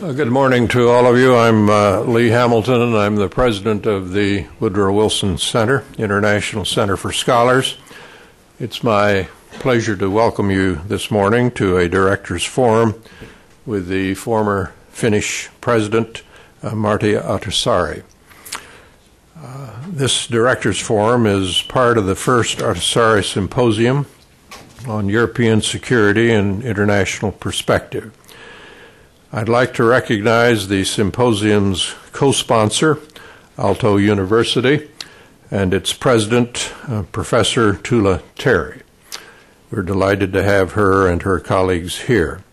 Good morning to all of you. I'm Lee Hamilton, and I'm the president of the Woodrow Wilson Center, International Center for Scholars. It's my pleasure to welcome you this morning to a director's forum with the former Finnish president, Martti Ahtisaari. This director's forum is part of the first Ahtisaari Symposium on European Security and International Perspective. I'd like to recognize the symposium's co-sponsor, Aalto University, and its president, Professor Tuula Terry. We're delighted to have her and her colleagues here.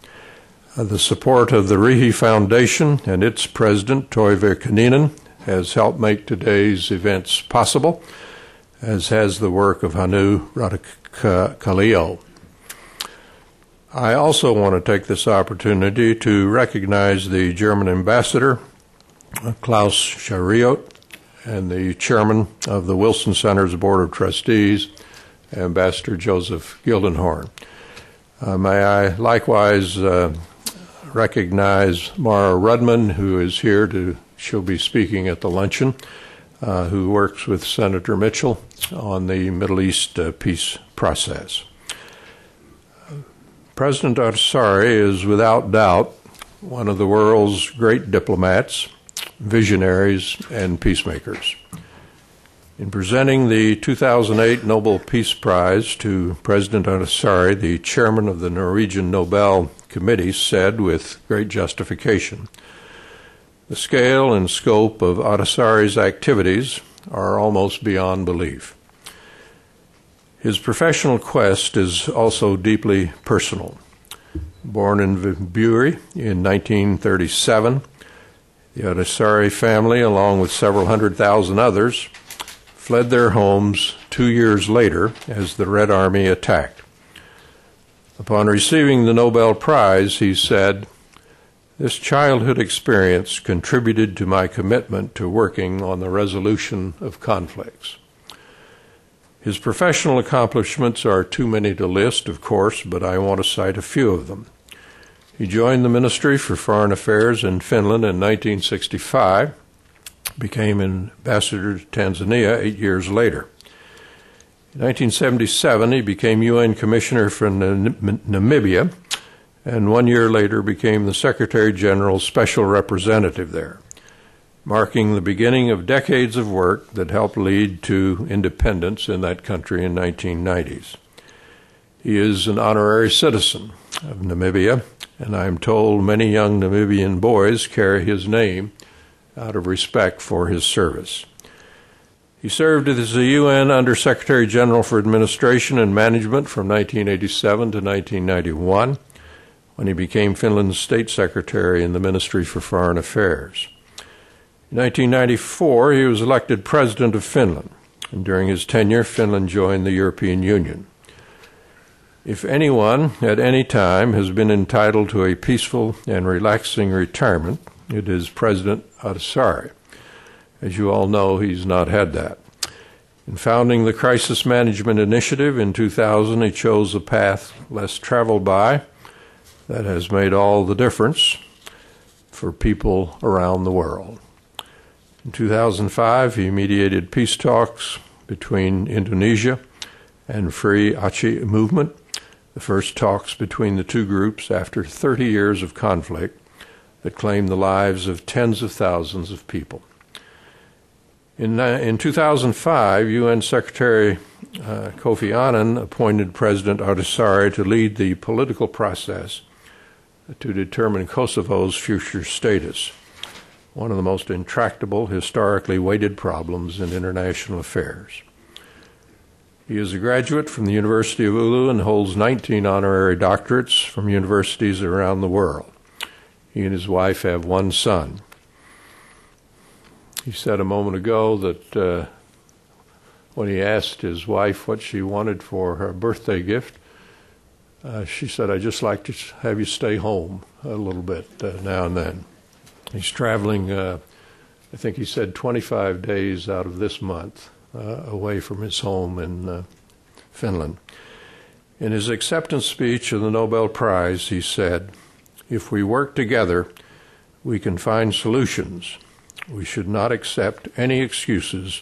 The support of the Riihi Foundation and its president, Toivo Kaninen, has helped make today's events possible, as has the work of Hanu Radikallio. I also want to take this opportunity to recognize the German ambassador, Klaus Schariot, and the chairman of the Wilson Center's Board of Trustees, Ambassador Joseph Gildenhorn. May I likewise recognize Mara Rudman, who is here. She'll be speaking at the luncheon, who works with Senator Mitchell on the Middle East peace process. President Ahtisaari is without doubt one of the world's great diplomats, visionaries, and peacemakers. In presenting the 2008 Nobel Peace Prize to President Ahtisaari, the chairman of the Norwegian Nobel Committee said with great justification, "The scale and scope of Ahtisaari's activities are almost beyond belief. His professional quest is also deeply personal. Born in Viipuri in 1937, the Ahtisaari family, along with several 100,000 others, fled their homes 2 years later as the Red Army attacked. Upon receiving the Nobel Prize, he said, "This childhood experience contributed to my commitment to working on the resolution of conflicts." His professional accomplishments are too many to list, of course, but I want to cite a few of them. He joined the Ministry for Foreign Affairs in Finland in 1965, became ambassador to Tanzania 8 years later. In 1977, he became UN Commissioner for Namibia, and 1 year later became the Secretary General's Special Representative there, marking the beginning of decades of work that helped lead to independence in that country in 1990s. He is an honorary citizen of Namibia, and I'm told many young Namibian boys carry his name out of respect for his service. He served as the UN Under-Secretary General for Administration and Management from 1987 to 1991, when he became Finland's State Secretary in the Ministry for Foreign Affairs. In 1994, he was elected President of Finland, and during his tenure, Finland joined the European Union. If anyone at any time has been entitled to a peaceful and relaxing retirement, it is President Ahtisaari. As you all know, he's not had that. In founding the Crisis Management Initiative in 2000, he chose a path less traveled by that has made all the difference for people around the world. In 2005, he mediated peace talks between Indonesia and Free Aceh movement, the first talks between the two groups after 30 years of conflict that claimed the lives of tens of thousands of people. In 2005, UN Secretary Kofi Annan appointed President Ahtisaari to lead the political process to determine Kosovo's future status, one of the most intractable, historically weighted problems in international affairs. He is a graduate from the University of Oulu and holds 19 honorary doctorates from universities around the world. He and his wife have one son. He said a moment ago that when he asked his wife what she wanted for her birthday gift, she said, "I'd just like to have you stay home a little bit now and then." He's traveling, I think he said 25 days out of this month away from his home in Finland. In his acceptance speech of the Nobel Prize, he said, "If we work together, we can find solutions. We should not accept any excuses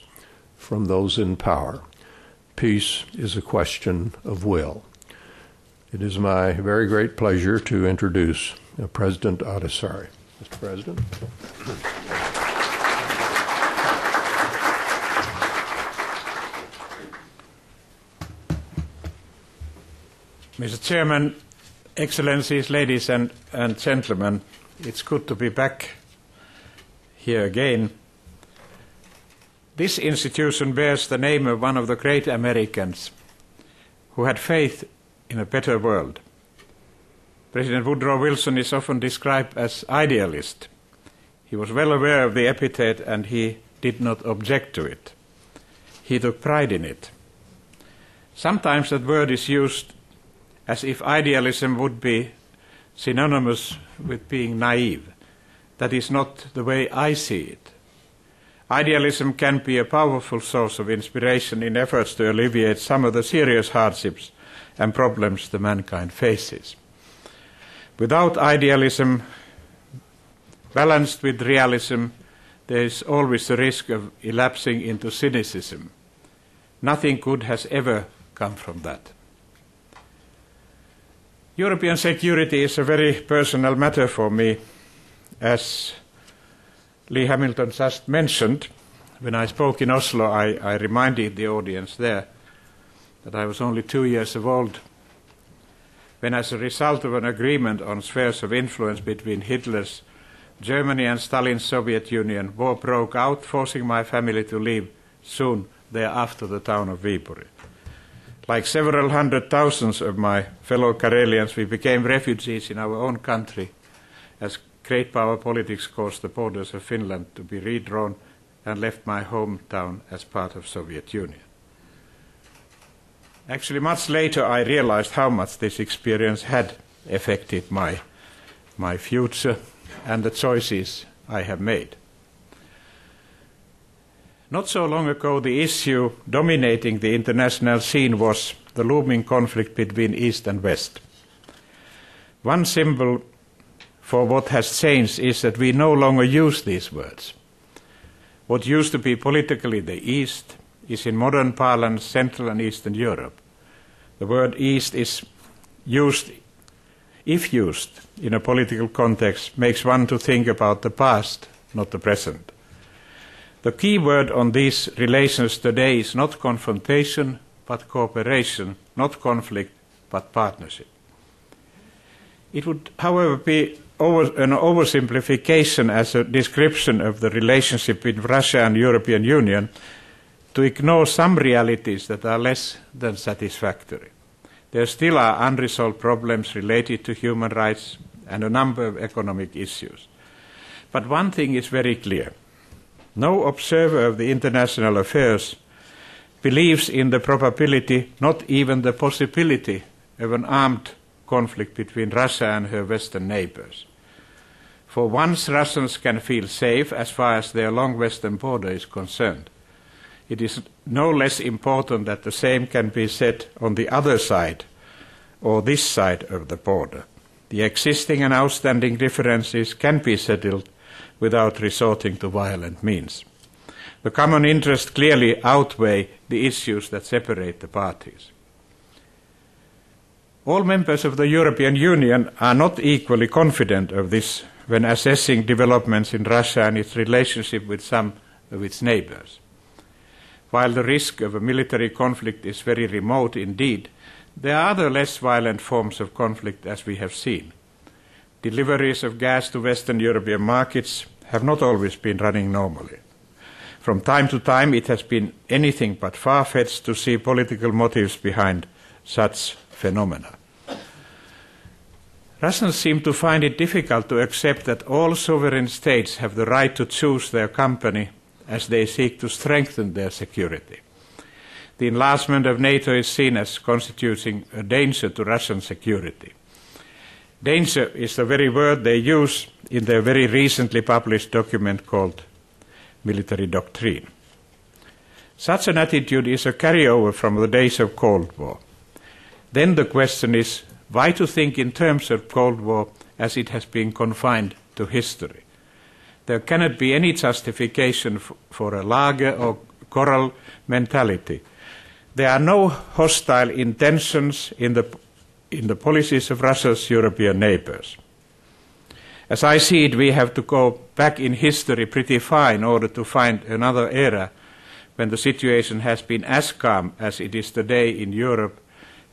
from those in power. Peace is a question of will. It is my very great pleasure to introduce President Ahtisaari. Mr. President. Mr. Chairman, Excellencies, ladies and gentlemen, it's good to be back here again. This institution bears the name of one of the great Americans who had faith in a better world. President Woodrow Wilson is often described as idealist. He was well aware of the epithet and he did not object to it. He took pride in it. Sometimes that word is used as if idealism would be synonymous with being naive. That is not the way I see it. Idealism can be a powerful source of inspiration in efforts to alleviate some of the serious hardships and problems that mankind faces. Without idealism, balanced with realism, there is always the risk of elapsing into cynicism. Nothing good has ever come from that. European security is a very personal matter for me. As Lee Hamilton just mentioned, when I spoke in Oslo, I reminded the audience there that I was only 2 years old when, as a result of an agreement on spheres of influence between Hitler's Germany and Stalin's Soviet Union, war broke out, forcing my family to leave soon thereafter the town of Viipuri. Like several hundred thousands of my fellow Karelians, we became refugees in our own country as great power politics caused the borders of Finland to be redrawn and left my hometown as part of Soviet Union. Actually, much later I realized how much this experience had affected my future and the choices I have made. Not so long ago, the issue dominating the international scene was the looming conflict between East and West. One symbol for what has changed is that we no longer use these words. What used to be politically the East is in modern parlance Central and Eastern Europe. The word East is used, if used in a political context, makes one to think about the past, not the present. The key word on these relations today is not confrontation, but cooperation, not conflict, but partnership. It would, however, be an oversimplification as a description of the relationship with Russia and European Union to ignore some realities that are less than satisfactory. There still are unresolved problems related to human rights and a number of economic issues. But one thing is very clear. No observer of the international affairs believes in the probability, not even the possibility, of an armed conflict between Russia and her Western neighbors. For once Russians can feel safe as far as their long western border is concerned, it is no less important that the same can be said on the other side, or this side of the border. The existing and outstanding differences can be settled without resorting to violent means. The common interests clearly outweigh the issues that separate the parties. All members of the European Union are not equally confident of this when assessing developments in Russia and its relationship with some of its neighbors. While the risk of a military conflict is very remote indeed, there are other less violent forms of conflict, as we have seen. Deliveries of gas to Western European markets have not always been running normally. From time to time, it has been anything but far-fetched to see political motives behind such phenomena. Russians seem to find it difficult to accept that all sovereign states have the right to choose their company as they seek to strengthen their security. The enlargement of NATO is seen as constituting a danger to Russian security. Danger is the very word they use in their very recently published document called Military Doctrine. Such an attitude is a carryover from the days of Cold War. Then the question is, why to think in terms of Cold War as it has been confined to history? There cannot be any justification for a lager or coral mentality. There are no hostile intentions in the policies of Russia's European neighbors. As I see it, we have to go back in history pretty far in order to find another era when the situation has been as calm as it is today in Europe,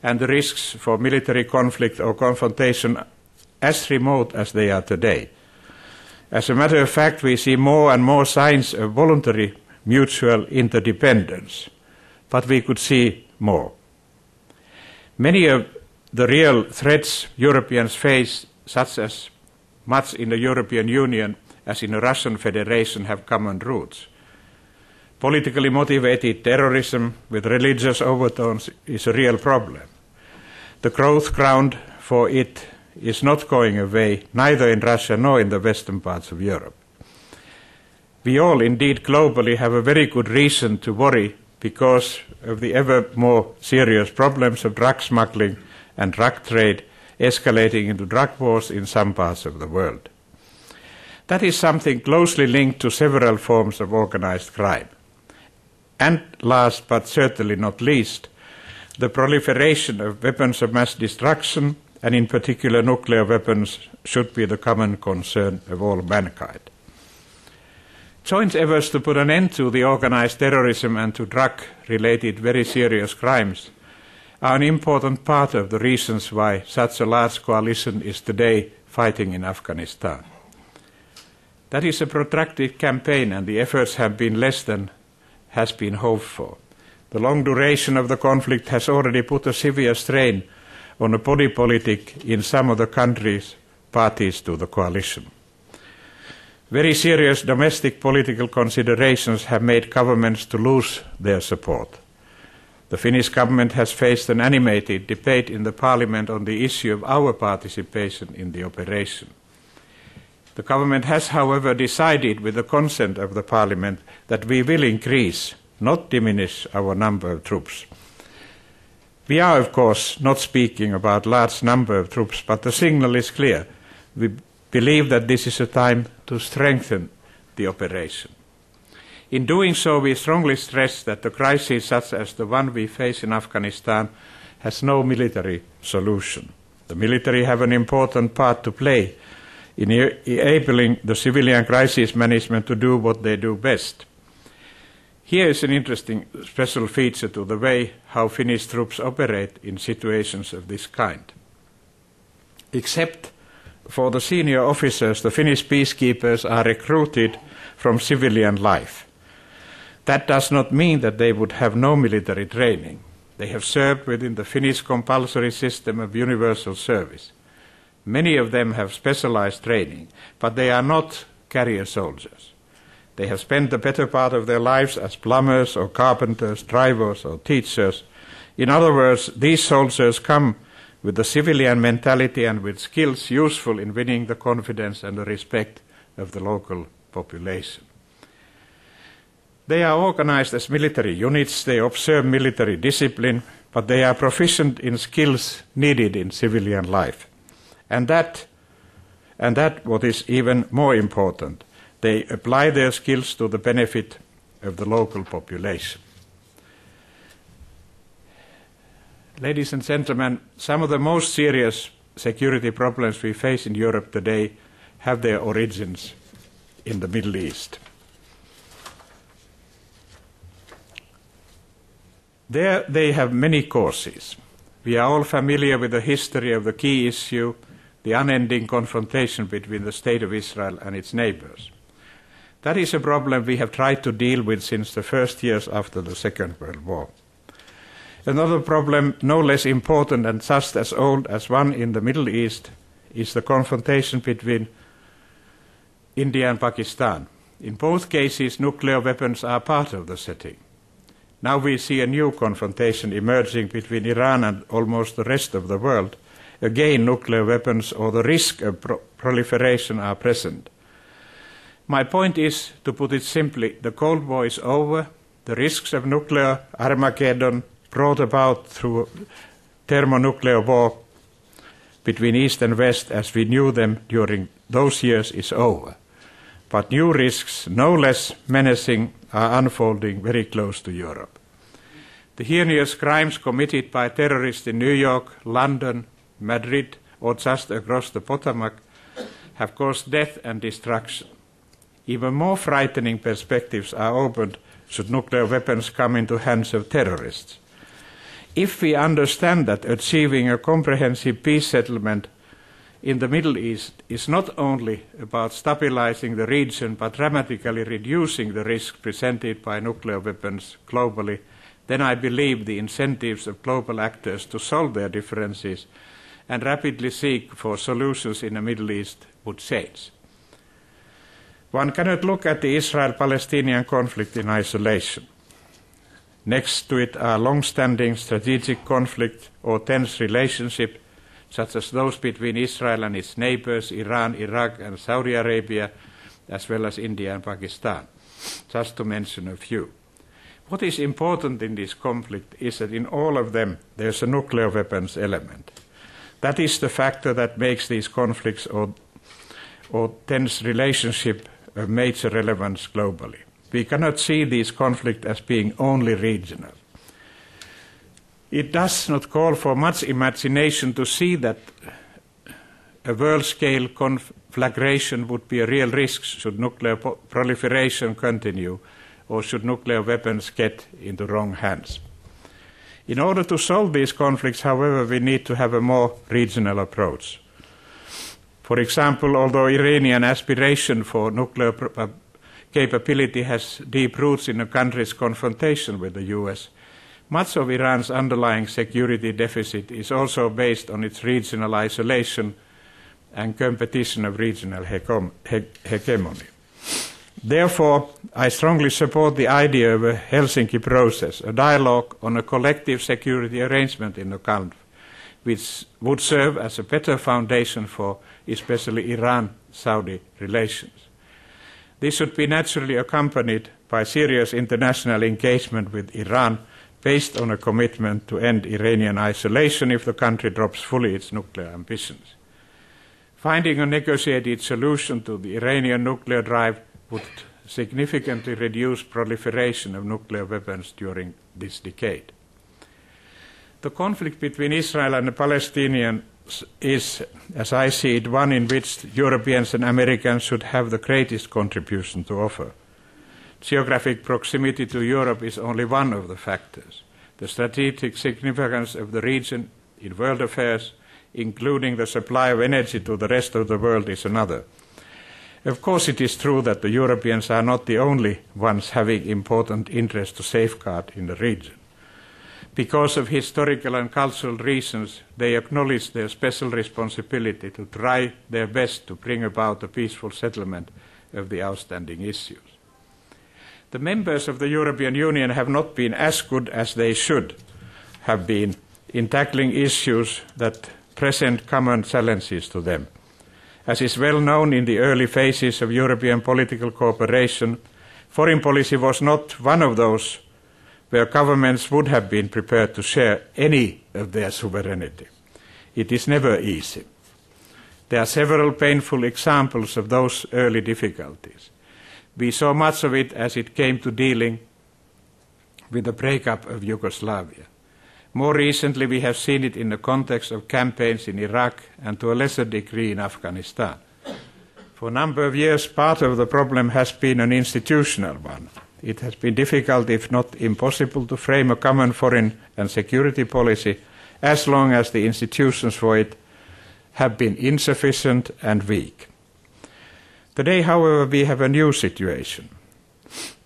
and the risks for military conflict or confrontation as remote as they are today. As a matter of fact, we see more and more signs of voluntary mutual interdependence, but we could see more. Many of the real threats Europeans face, such as much in the European Union as in the Russian Federation, have common roots. Politically motivated terrorism with religious overtones is a real problem. The growth ground for it is not going away, neither in Russia nor in the western parts of Europe. We all, indeed globally, have a very good reason to worry because of the ever more serious problems of drug smuggling and drug trade escalating into drug wars in some parts of the world. That is something closely linked to several forms of organized crime. And last, but certainly not least, the proliferation of weapons of mass destruction, and in particular nuclear weapons, should be the common concern of all mankind. Joint efforts to put an end to the organized terrorism and to drug-related very serious crimes are an important part of the reasons why such a large coalition is today fighting in Afghanistan. That is a protracted campaign, and the efforts have been less than has been hoped for. The long duration of the conflict has already put a severe strain on the body politic in some of the countries parties to the coalition. Very serious domestic political considerations have made governments to lose their support. The Finnish government has faced an animated debate in the parliament on the issue of our participation in the operation. The government has, however, decided with the consent of the parliament that we will increase, not diminish, our number of troops. We are, of course, not speaking about a large number of troops, but the signal is clear. We believe that this is a time to strengthen the operation. In doing so, we strongly stress that the crisis such as the one we face in Afghanistan has no military solution. The military have an important part to play in enabling the civilian crisis management to do what they do best. Here is an interesting special feature to the way how Finnish troops operate in situations of this kind. Except for the senior officers, the Finnish peacekeepers are recruited from civilian life. That does not mean that they would have no military training. They have served within the Finnish compulsory system of universal service. Many of them have specialized training, but they are not career soldiers. They have spent the better part of their lives as plumbers or carpenters, drivers or teachers. In other words, these soldiers come with a civilian mentality and with skills useful in winning the confidence and the respect of the local population. They are organized as military units, they observe military discipline, but they are proficient in skills needed in civilian life. And that what is even more important, they apply their skills to the benefit of the local population. Ladies and gentlemen, some of the most serious security problems we face in Europe today have their origins in the Middle East. There they have many causes. We are all familiar with the history of the key issue, the unending confrontation between the State of Israel and its neighbors. That is a problem we have tried to deal with since the first years after the Second World War. Another problem, no less important and just as old as one in the Middle East, is the confrontation between India and Pakistan. In both cases, nuclear weapons are part of the setting. Now we see a new confrontation emerging between Iran and almost the rest of the world. Again, nuclear weapons or the risk of proliferation are present. My point is, to put it simply, the Cold War is over. The risks of nuclear Armageddon brought about through thermonuclear war between East and West as we knew them during those years is over. but new risks, no less menacing, are unfolding very close to Europe. The heinous crimes committed by terrorists in New York, London, Madrid, or just across the Potomac have caused death and destruction. Even more frightening perspectives are opened should nuclear weapons come into hands of terrorists. If we understand that achieving a comprehensive peace settlement in the Middle East is not only about stabilizing the region but dramatically reducing the risk presented by nuclear weapons globally, then I believe the incentives of global actors to solve their differences and rapidly seek for solutions in the Middle East would change. One cannot look at the Israel-Palestinian conflict in isolation. Next to it are long-standing strategic conflict or tense relationships, such as those between Israel and its neighbors, Iran, Iraq, and Saudi Arabia, as well as India and Pakistan, just to mention a few. What is important in this conflict is that in all of them there's a nuclear weapons element. That is the factor that makes these conflicts or tense relationship of major relevance globally. We cannot see this conflict as being only regional. It does not call for much imagination to see that a world-scale conflagration would be a real risk should nuclear proliferation continue or should nuclear weapons get into wrong hands. In order to solve these conflicts, however, we need to have a more regional approach. For example, although Iranian aspiration for nuclear capability has deep roots in the country's confrontation with the US, much of Iran's underlying security deficit is also based on its regional isolation and competition of regional hegemony. Therefore, I strongly support the idea of a Helsinki process, a dialogue on a collective security arrangement in the Gulf, which would serve as a better foundation for especially Iran-Saudi relations. This should be naturally accompanied by serious international engagement with Iran based on a commitment to end Iranian isolation if the country drops fully its nuclear ambitions. Finding a negotiated solution to the Iranian nuclear drive would significantly reduce proliferation of nuclear weapons during this decade. The conflict between Israel and the Palestinians is, as I see it, one in which Europeans and Americans should have the greatest contribution to offer. Geographic proximity to Europe is only one of the factors. The strategic significance of the region in world affairs, including the supply of energy to the rest of the world, is another. Of course, it is true that the Europeans are not the only ones having important interests to safeguard in the region. Because of historical and cultural reasons, they acknowledge their special responsibility to try their best to bring about a peaceful settlement of the outstanding issues. The members of the European Union have not been as good as they should have been in tackling issues that present common challenges to them. As is well known in the early phases of European political cooperation, foreign policy was not one of those where governments would have been prepared to share any of their sovereignty. It is never easy. There are several painful examples of those early difficulties. We saw much of it as it came to dealing with the breakup of Yugoslavia. More recently, we have seen it in the context of campaigns in Iraq and to a lesser degree in Afghanistan. For a number of years, part of the problem has been an institutional one. It has been difficult, if not impossible, to frame a common foreign and security policy as long as the institutions for it have been insufficient and weak. Today, however, we have a new situation.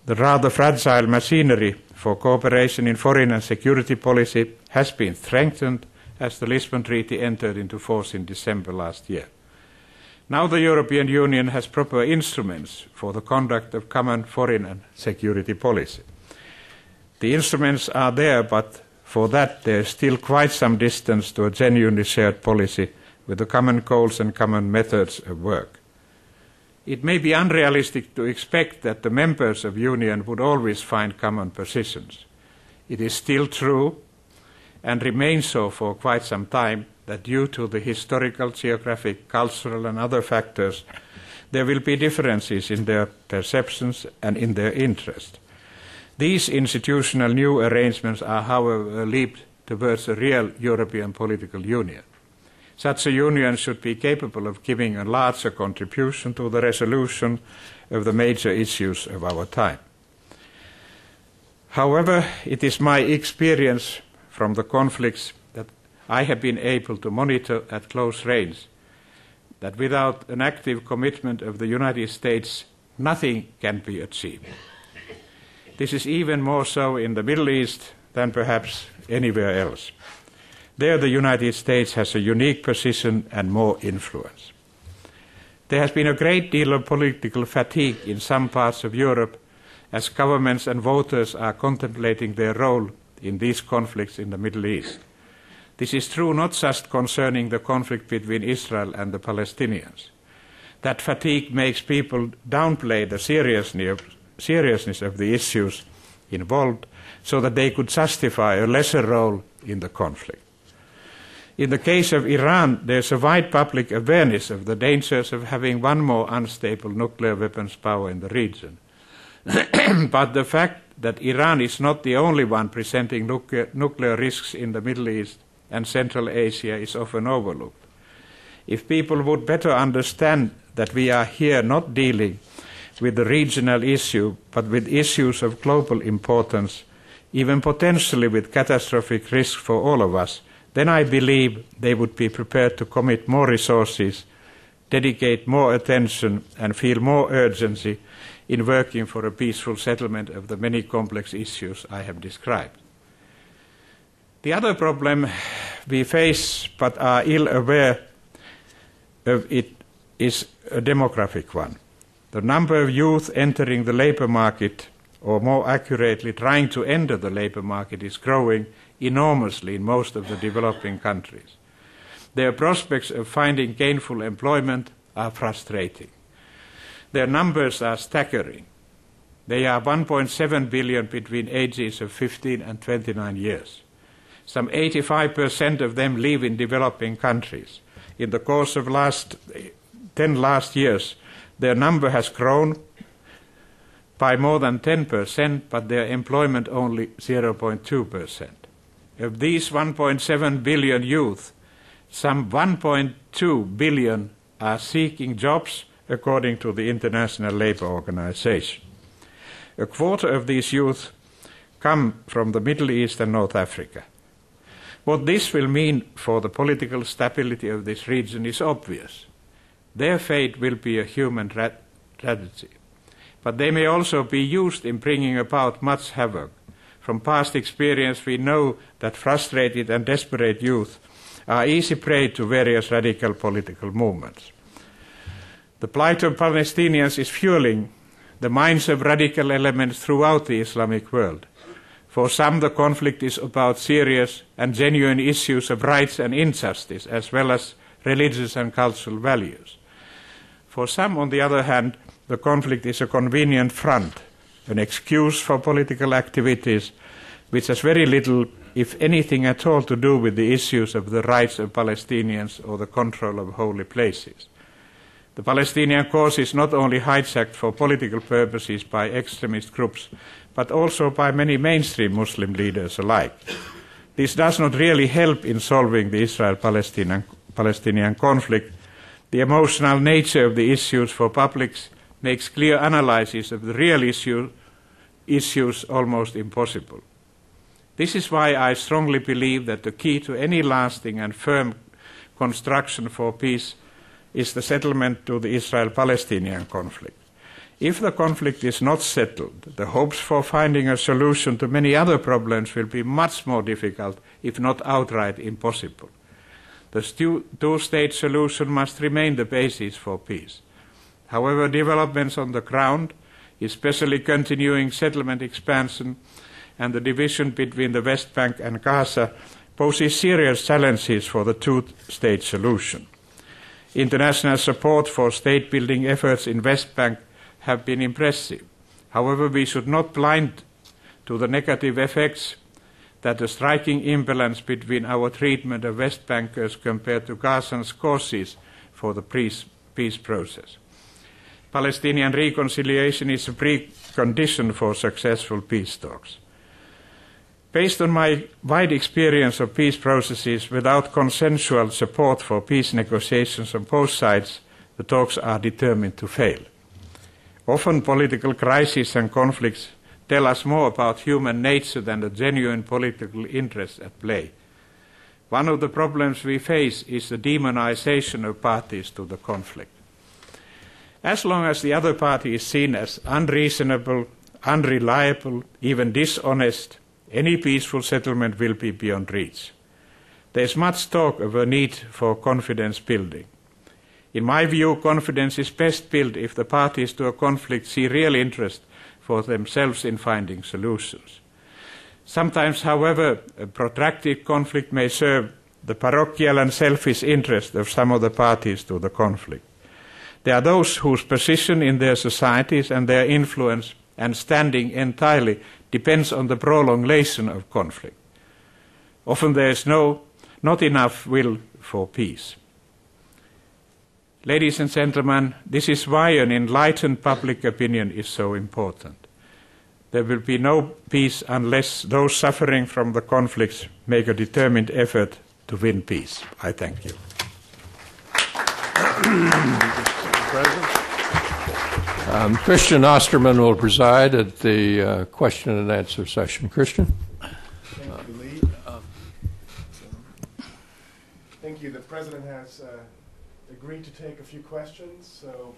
The rather fragile machinery for cooperation in foreign and security policy has been strengthened as the Lisbon Treaty entered into force in December last year. Now the European Union has proper instruments for the conduct of common foreign and security policy. The instruments are there, but for that there is still quite some distance to a genuinely shared policy with the common goals and common methods of work. It may be unrealistic to expect that the members of the Union would always find common positions. It is still true, and remains so for quite some time, that due to the historical, geographic, cultural and other factors, there will be differences in their perceptions and in their interest. These institutional new arrangements are, however, a leap towards a real European political union. Such a union should be capable of giving a larger contribution to the resolution of the major issues of our time. However, it is my experience from the conflicts that I have been able to monitor at close range that without an active commitment of the United States, nothing can be achieved. This is even more so in the Middle East than perhaps anywhere else. There the United States has a unique position and more influence. There has been a great deal of political fatigue in some parts of Europe as governments and voters are contemplating their role in these conflicts in the Middle East. This is true not just concerning the conflict between Israel and the Palestinians. That fatigue makes people downplay the seriousness of the issues involved so that they could justify a lesser role in the conflict. In the case of Iran, there is a wide public awareness of the dangers of having one more unstable nuclear weapons power in the region. But the fact that Iran is not the only one presenting nuclear risks in the Middle East and Central Asia is often overlooked. If people would better understand that we are here not dealing with the regional issue, but with issues of global importance, even potentially with catastrophic risk for all of us, then I believe they would be prepared to commit more resources, dedicate more attention, and feel more urgency in working for a peaceful settlement of the many complex issues I have described. The other problem we face but are ill aware of it is a demographic one. The number of youth entering the labour market, or more accurately trying to enter the labour market, is growing enormously in most of the developing countries. Their prospects of finding gainful employment are frustrating. Their numbers are staggering. They are 1.7 billion between ages of 15 and 29 years. Some 85% of them live in developing countries. In the course of last 10 years, their number has grown by more than 10%, but their employment only 0.2%. Of these 1.7 billion youth, some 1.2 billion are seeking jobs according to the International Labour Organization. A quarter of these youth come from the Middle East and North Africa. What this will mean for the political stability of this region is obvious. Their fate will be a human tragedy. But they may also be used in bringing about much havoc. From past experience, we know that frustrated and desperate youth are easy prey to various radical political movements. The plight of Palestinians is fueling the minds of radical elements throughout the Islamic world. For some, the conflict is about serious and genuine issues of rights and injustice, as well as religious and cultural values. For some, on the other hand, the conflict is a convenient front, an excuse for political activities which has very little, if anything at all, to do with the issues of the rights of Palestinians or the control of holy places. The Palestinian cause is not only hijacked for political purposes by extremist groups, but also by many mainstream Muslim leaders alike. This does not really help in solving the Israel-Palestinian conflict. The emotional nature of the issues for publics makes clear analysis of the real issues almost impossible. This is why I strongly believe that the key to any lasting and firm construction for peace is the settlement to the Israel-Palestinian conflict. If the conflict is not settled, the hopes for finding a solution to many other problems will be much more difficult, if not outright impossible. The two-state solution must remain the basis for peace. However, developments on the ground, especially continuing settlement expansion and the division between the West Bank and Gaza, poses serious challenges for the two-state solution. International support for state-building efforts in West Bank have been impressive. However, we should not blind to the negative effects that the striking imbalance between our treatment of West Bankers compared to Gazans causes for the peace process. Palestinian reconciliation is a precondition for successful peace talks. Based on my wide experience of peace processes, without consensual support for peace negotiations on both sides, the talks are determined to fail. Often political crises and conflicts tell us more about human nature than the genuine political interests at play. One of the problems we face is the demonization of parties to the conflict. As long as the other party is seen as unreasonable, unreliable, even dishonest, any peaceful settlement will be beyond reach. There is much talk of a need for confidence building. In my view, confidence is best built if the parties to a conflict see real interest for themselves in finding solutions. Sometimes, however, a protracted conflict may serve the parochial and selfish interest of some of the parties to the conflict. There are those whose position in their societies and their influence and standing entirely depends on the prolongation of conflict. Often there is not enough will for peace. Ladies and gentlemen, this is why an enlightened public opinion is so important. There will be no peace unless those suffering from the conflicts make a determined effort to win peace. I thank you. Christian Osterman will preside at the question and answer session. Christian? Thank you, Lee. Thank you. The President has agreed to take a few questions, so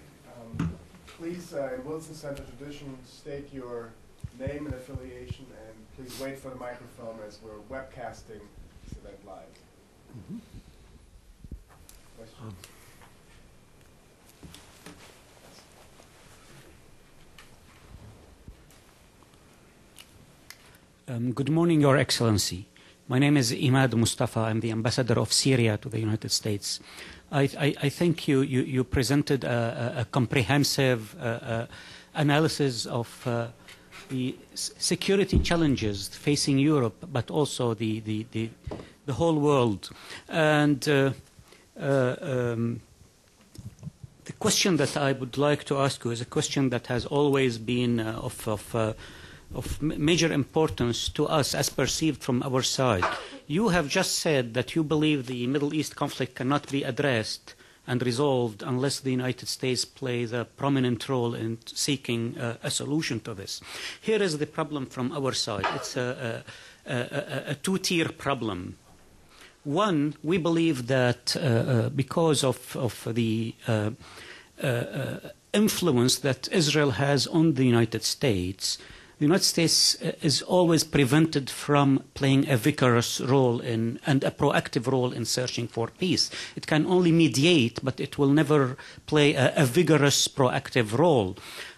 please, in Wilson Center tradition, state your name and affiliation, and please wait for the microphone as we're webcasting this event live. Mm-hmm. Question? Good morning, Your Excellency. My name is Imad Mustafa. I'm the ambassador of Syria to the United States. I think you presented a comprehensive analysis of the security challenges facing Europe, but also the whole world. And the question that I would like to ask you is a question that has always been of major importance to us as perceived from our side. You have just said that you believe the Middle East conflict cannot be addressed and resolved unless the United States plays a prominent role in seeking a solution to this. Here is the problem from our side. It's a two-tier problem. One, we believe that because of the influence that Israel has on the United States is always prevented from playing a vigorous role and a proactive role in searching for peace. It can only mediate, but it will never play a vigorous, proactive role.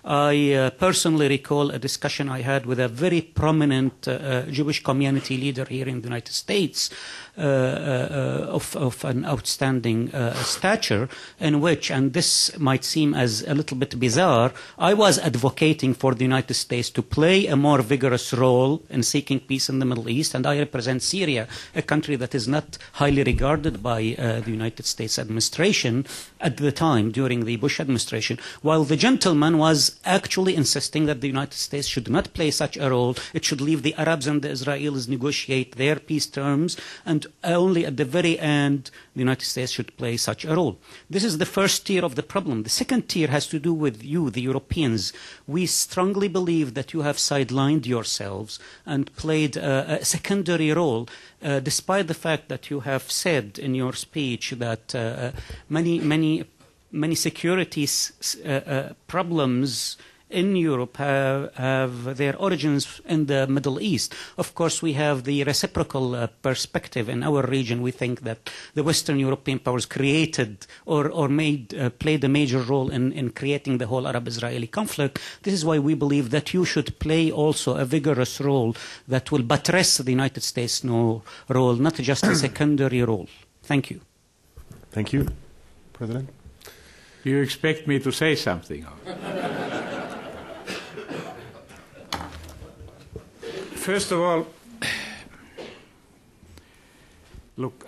I personally recall a discussion I had with a very prominent Jewish community leader here in the United States of an outstanding stature, in which, and this might seem as a little bit bizarre, I was advocating for the United States to play a more vigorous role in seeking peace in the Middle East, and I represent Syria, a country that is not highly regarded by the United States administration at the time, during the Bush administration, while the gentleman was actually insisting that the United States should not play such a role. It should leave the Arabs and the Israelis negotiate their peace terms, and only at the very end the United States should play such a role. This is the first tier of the problem. The second tier has to do with you, the Europeans. We strongly believe that you have sidelined yourselves and played a secondary role, despite the fact that you have said in your speech that many security problems in Europe have their origins in the Middle East. Of course, we have the reciprocal perspective in our region. We think that the Western European powers created or played a major role in creating the whole Arab-Israeli conflict. This is why we believe that you should play also a vigorous role that will buttress the United States' role, not just a secondary role. Thank you. Thank you, President. Do you expect me to say something? First of all, look,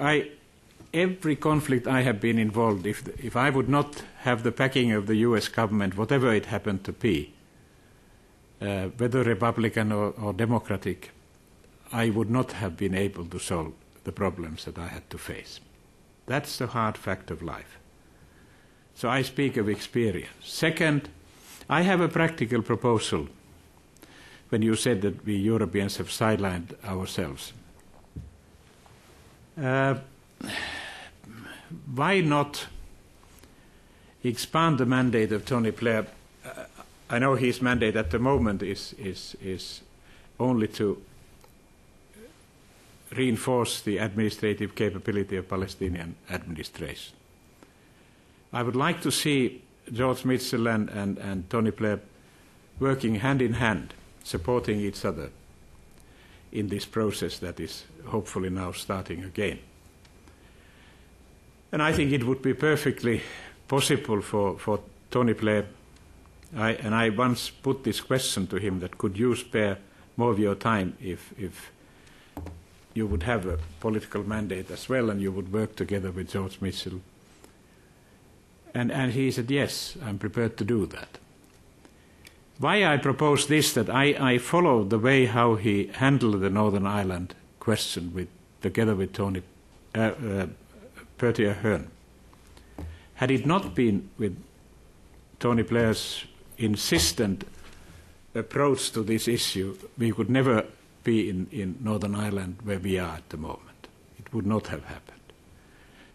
every conflict I have been involved, if I would not have the backing of the US government, whatever it happened to be, whether Republican or Democratic, I would not have been able to solve the problems that I had to face. That's the hard fact of life. So I speak of experience. Second, I have a practical proposal when you said that we Europeans have sidelined ourselves. Why not expand the mandate of Tony Blair? I know his mandate at the moment is only to reinforce the administrative capability of Palestinian administration. I would like to see George Mitchell and Tony Blair working hand in hand, supporting each other in this process that is hopefully now starting again. And I think it would be perfectly possible for Tony Blair, and I once put this question to him, that could you spare more of your time if you would have a political mandate as well and you would work together with George Mitchell? And he said, yes, I'm prepared to do that. Why I propose this, that I follow the way how he handled the Northern Ireland question together with Tony Bertie Ahern. Had it not been with Tony Blair's insistent approach to this issue, we could never be in Northern Ireland where we are at the moment. It would not have happened.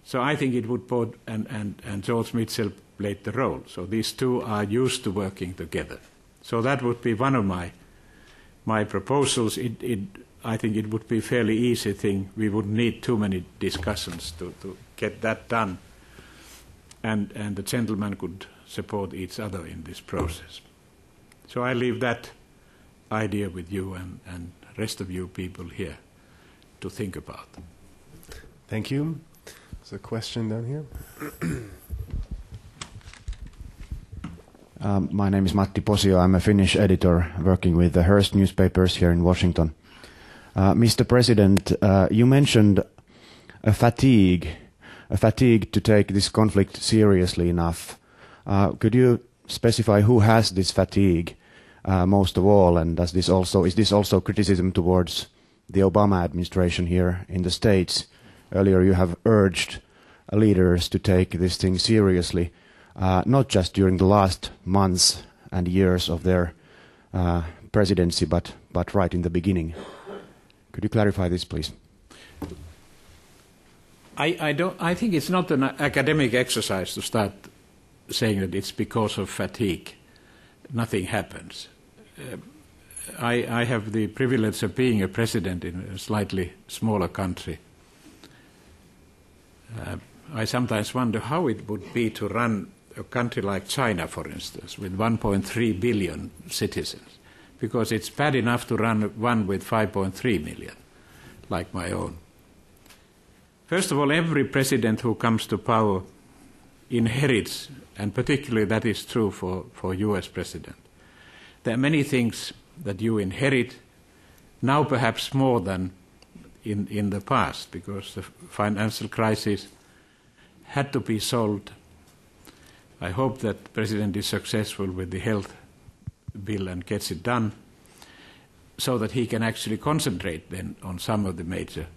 So I think it would both, and George Mitchell played the role. So these two are used to working together. So that would be one of my proposals. I think it would be a fairly easy thing. We wouldn't need too many discussions to get that done. And the gentlemen could support each other in this process. So I leave that idea with you and rest of you people here to think about. Thank you. There's a question down here. My name is Matti Posio. I'm a Finnish editor working with the Hearst newspapers here in Washington. Mr. President, you mentioned a fatigue to take this conflict seriously enough. Could you specify who has this fatigue most of all, and is this also criticism towards the Obama administration here in the States? Earlier you have urged leaders to take this thing seriously, not just during the last months and years of their presidency, but right in the beginning. Could you clarify this, please? I think it's not an academic exercise to start saying that it's because of fatigue. Nothing happens. I have the privilege of being a president in a slightly smaller country. I sometimes wonder how it would be to run a country like China, for instance, with 1.3 billion citizens, because it's bad enough to run one with 5.3 million, like my own. First of all, every president who comes to power inherits, and particularly that is true for US president. There are many things that you inherit, now perhaps more than in the past, because the financial crisis had to be solved. I hope that the President is successful with the health bill and gets it done, so that he can actually concentrate then on some of the major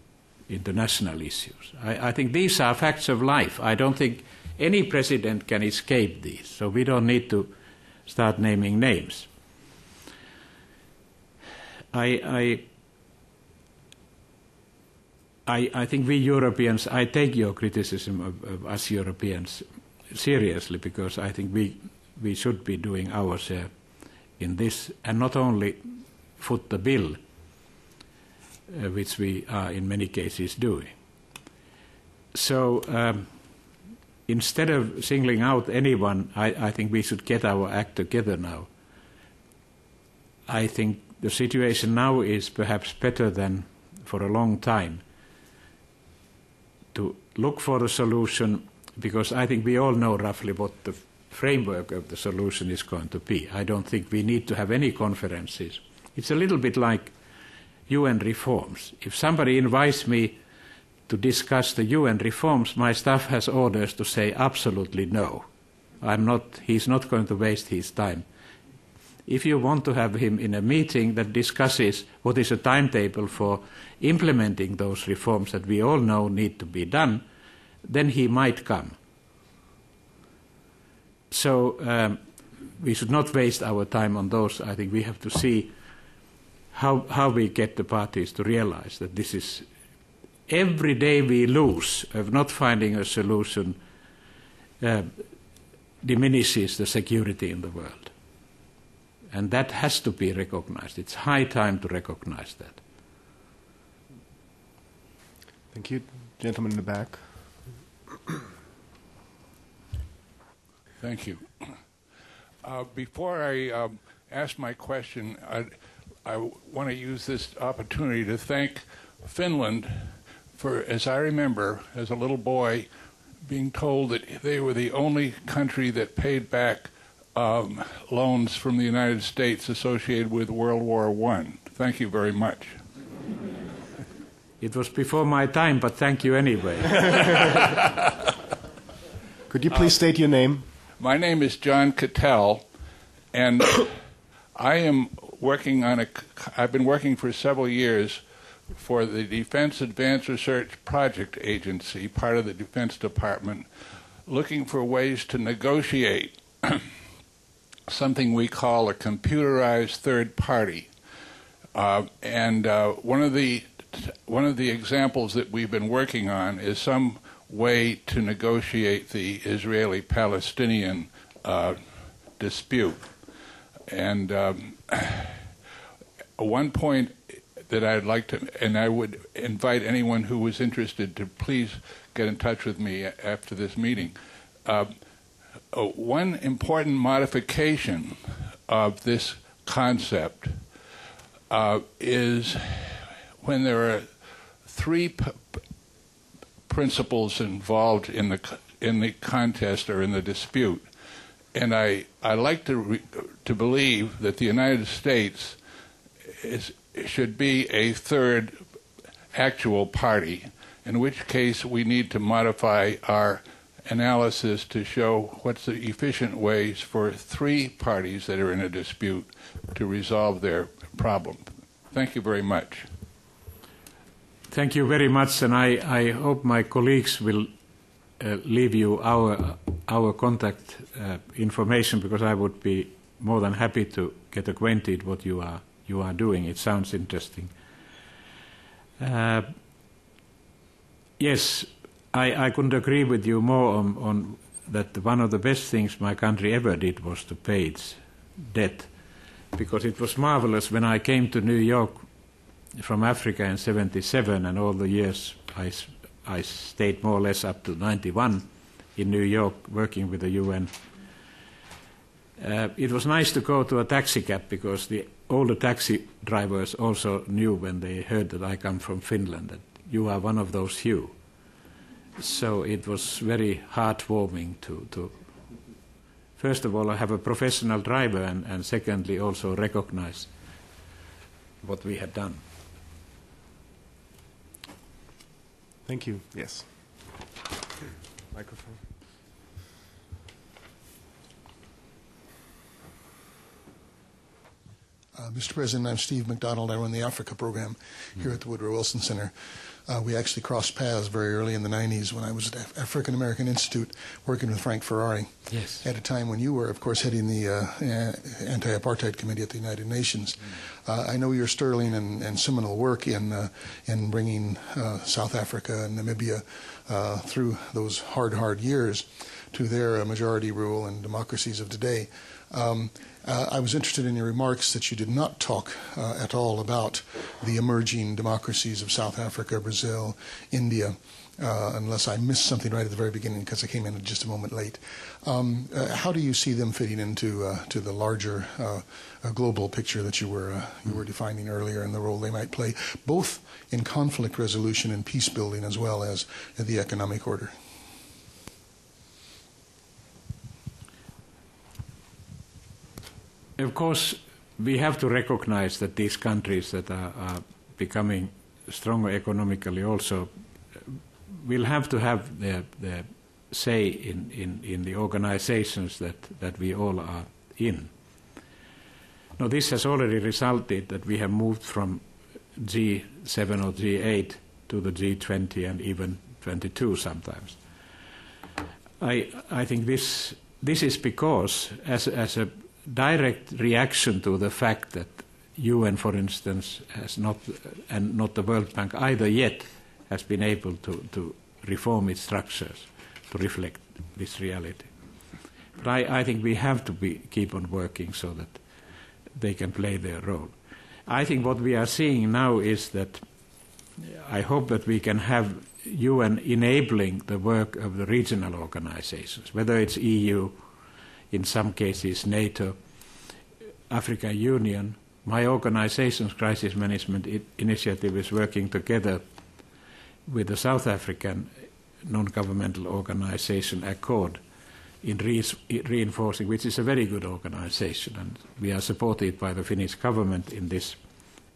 international issues. I think these are facts of life. I don't think any president can escape these, so we don't need to start naming names. I think we Europeans, I take your criticism of us Europeans seriously, because I think we should be doing our share in this, and not only foot the bill, which we are in many cases doing. So instead of singling out anyone, I think we should get our act together now. I think the situation now is perhaps better than for a long time to look for a solution, because I think we all know roughly what the framework of the solution is going to be. I don't think we need to have any conferences. It's a little bit like UN reforms. If somebody invites me to discuss the UN reforms, my staff has orders to say absolutely no. He's not going to waste his time. If you want to have him in a meeting that discusses what is a timetable for implementing those reforms that we all know need to be done, then he might come. So we should not waste our time on those. I think we have to see how we get the parties to realize that this is every day we lose of not finding a solution diminishes the security in the world. And that has to be recognized. It's high time to recognize that. Thank you. Gentleman in the back. Thank you. Before I ask my question, I want to use this opportunity to thank Finland for, as I remember, as a little boy, being told that they were the only country that paid back loans from the United States associated with World War I. Thank you very much. It was before my time, but thank you anyway. Could you please state your name? My name is John Cattell, and I am working on I've been working for several years for the Defense Advanced Research Project Agency, part of the Defense Department, looking for ways to negotiate something we call a computerized third party. One of the examples that we've been working on is some way to negotiate the Israeli-Palestinian dispute. And one point that I'd like to, and I would invite anyone who was interested to please get in touch with me after this meeting. One important modification of this concept is when there are three principles involved in the contest or in the dispute, and I like to believe that the United States should be a third actual party, in which case we need to modify our analysis to show what's the efficient ways for three parties that are in a dispute to resolve their problem. Thank you very much. Thank you very much, and I hope my colleagues will leave you our contact information, because I would be more than happy to get acquainted what you are doing. It sounds interesting. Yes, I couldn't agree with you more on that. One of the best things my country ever did was to pay its debt, because it was marvelous when I came to New York from Africa in '77, and all the years I stayed more or less up to '91 in New York working with the UN. It was nice to go to a taxi cab, because the older taxi drivers also knew when they heard that I come from Finland that you are one of those few. So it was very heartwarming to first of all have a professional driver, and secondly also recognize what we had done. Thank you. Yes. Microphone. Mr. President, I'm Steve McDonald. I run the Africa program here at the Woodrow Wilson Center. We actually crossed paths very early in the 90s when I was at African American Institute working with Frank Ferrari. Yes. At a time when you were, of course, heading the Anti-Apartheid Committee at the United Nations. I know your sterling and seminal work in bringing South Africa and Namibia through those hard years to their majority rule and democracies of today. I was interested in your remarks that you did not talk at all about the emerging democracies of South Africa, Brazil, India, unless I missed something right at the very beginning because I came in just a moment late. How do you see them fitting into to the larger global picture that you were defining earlier, and the role they might play, both in conflict resolution and peace building as well as the economic order? Of course, we have to recognize that these countries that are becoming stronger economically also will have to have their say in the organizations that we all are in. Now, this has already resulted that we have moved from G7 or G8 to the G20 and even 22 sometimes. I think this is because, as a direct reaction to the fact that UN, for instance, has not, and not the World Bank either yet, has been able to reform its structures to reflect this reality. But I think we have to keep on working so that they can play their role. I think what we are seeing now is that I hope that we can have UN enabling the work of the regional organizations, whether it's EU, in some cases NATO, African Union. My organization's crisis management initiative is working together with the South African non-governmental organization Accord in reinforcing, which is a very good organization, and we are supported by the Finnish government in this.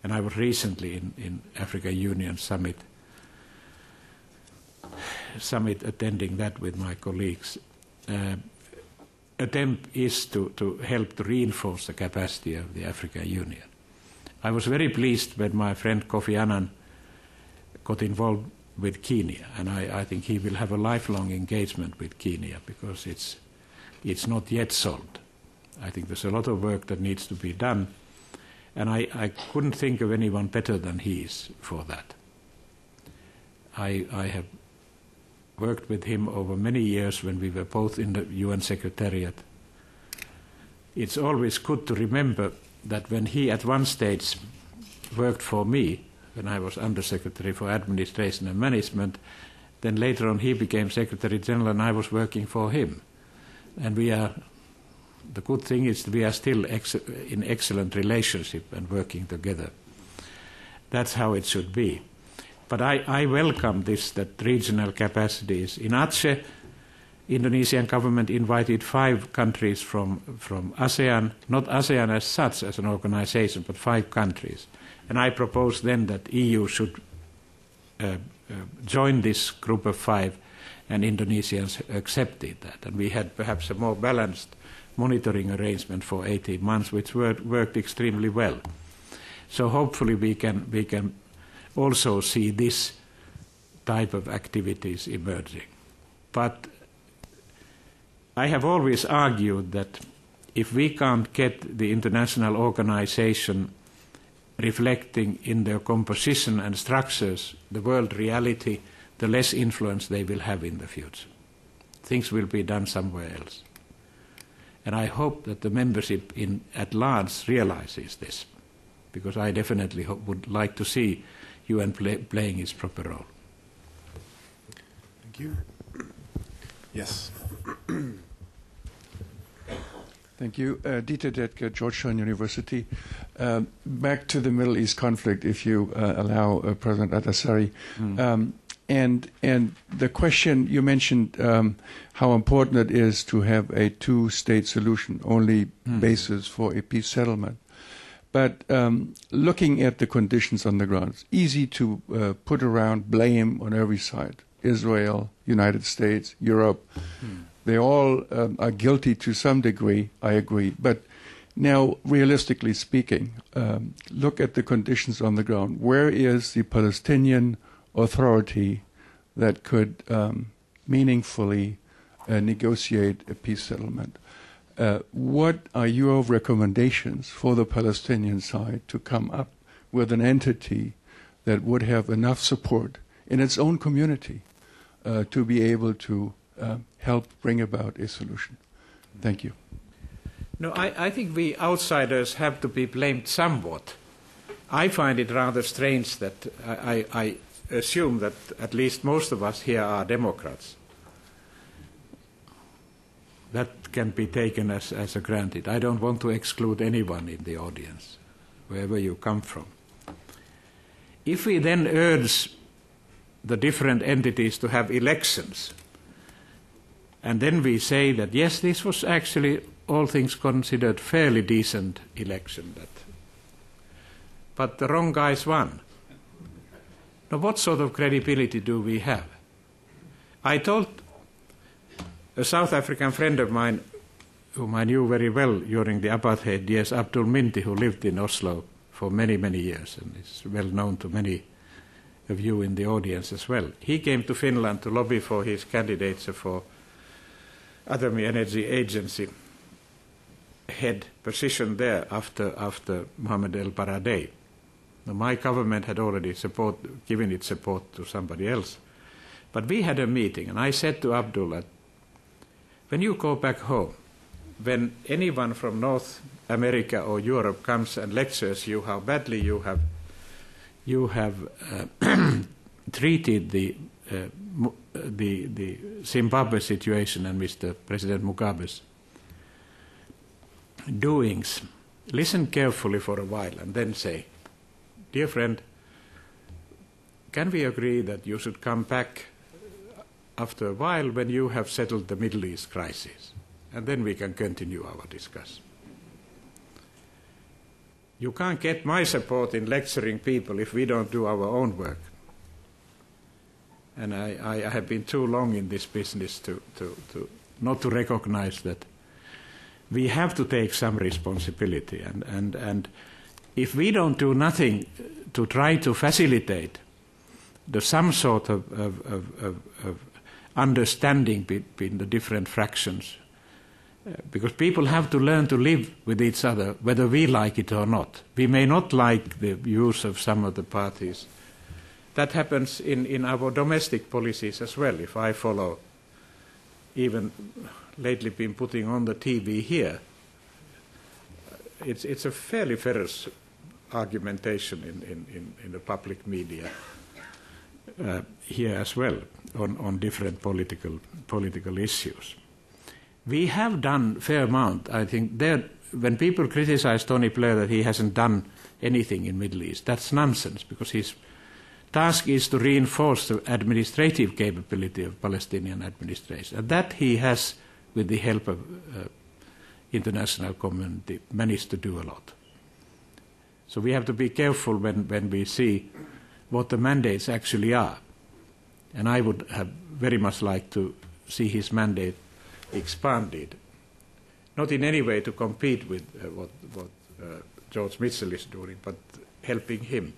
And I was recently in African Union summit attending that with my colleagues. Attempt is to help to reinforce the capacity of the African Union. I was very pleased when my friend Kofi Annan got involved with Kenya, and I think he will have a lifelong engagement with Kenya because it's not yet solved. I think there's a lot of work that needs to be done, and I couldn't think of anyone better than he is for that. I have worked with him over many years when we were both in the UN Secretariat. It's always good to remember that when he at one stage worked for me, when I was Undersecretary for Administration and Management, then later on he became Secretary General and I was working for him. And the good thing is that we are still in excellent relationship and working together. That's how it should be. But I welcome this, that regional capacities. In Aceh, Indonesian government invited 5 countries from ASEAN, not ASEAN as such as an organization, but 5 countries. And I proposed then that EU should join this group of 5, and Indonesians accepted that. And we had perhaps a more balanced monitoring arrangement for 18 months, which worked extremely well. So hopefully we can also see this type of activities emerging. But I have always argued that if we can't get the international organization reflecting in their composition and structures the world reality, the less influence they will have in the future. Things will be done somewhere else. And I hope that the membership at large realizes this, because I definitely would like to see UN playing its proper role. Thank you. Yes. Thank you. Dieter Detke, Georgetown University. Back to the Middle East conflict, if you allow President Ahtisaari. And the question, you mentioned how important it is to have a two-state solution, only basis for a peace settlement. But looking at the conditions on the ground, it's easy to put around blame on every side. Israel, United States, Europe, they all are guilty to some degree, I agree. But now, realistically speaking, look at the conditions on the ground. Where is the Palestinian Authority that could meaningfully negotiate a peace settlement? What are your recommendations for the Palestinian side to come up with an entity that would have enough support in its own community to be able to help bring about a solution? Thank you. No, I think we outsiders have to be blamed somewhat. I find it rather strange that I assume that at least most of us here are Democrats. That can be taken as a granted. I don't want to exclude anyone in the audience, wherever you come from. If we then urge the different entities to have elections, and then we say that, yes, this was actually, all things considered, fairly decent election, but the wrong guys won. Now, what sort of credibility do we have? I told A South African friend of mine, whom I knew very well during the apartheid years, Abdul Minti, who lived in Oslo for many, many years and is well known to many of you in the audience as well. He came to Finland to lobby for his candidature for Atomic Energy Agency head position there after Mohammed El Baradei. Now, my government had already given its support to somebody else. But we had a meeting, and I said to Abdul that when you go back home, when anyone from North America or Europe comes and lectures you how badly you have treated the Zimbabwe situation and Mr. President Mugabe's doings, listen carefully for a while and then say, dear friend, can we agree that you should come back after a while when you have settled the Middle East crisis? And then we can continue our discussion. You can't get my support in lecturing people if we don't do our own work. And I have been too long in this business to not to recognize that we have to take some responsibility. And if we don't do nothing to try to facilitate some sort of understanding between the different fractions, because people have to learn to live with each other, whether we like it or not. We may not like the views of some of the parties. That happens in our domestic policies as well. If I follow, even lately been putting on the TV here, it's a fairly ferocious argumentation in the public media here as well on different political issues. We have done a fair amount. I think when people criticize Tony Blair that he hasn't done anything in Middle East, that's nonsense, because his task is to reinforce the administrative capability of Palestinian administration. And that he has, with the help of international community, managed to do a lot. So we have to be careful when we see what the mandates actually are. And I would have very much liked to see his mandate expanded, not in any way to compete with what George Mitchell is doing, but helping him.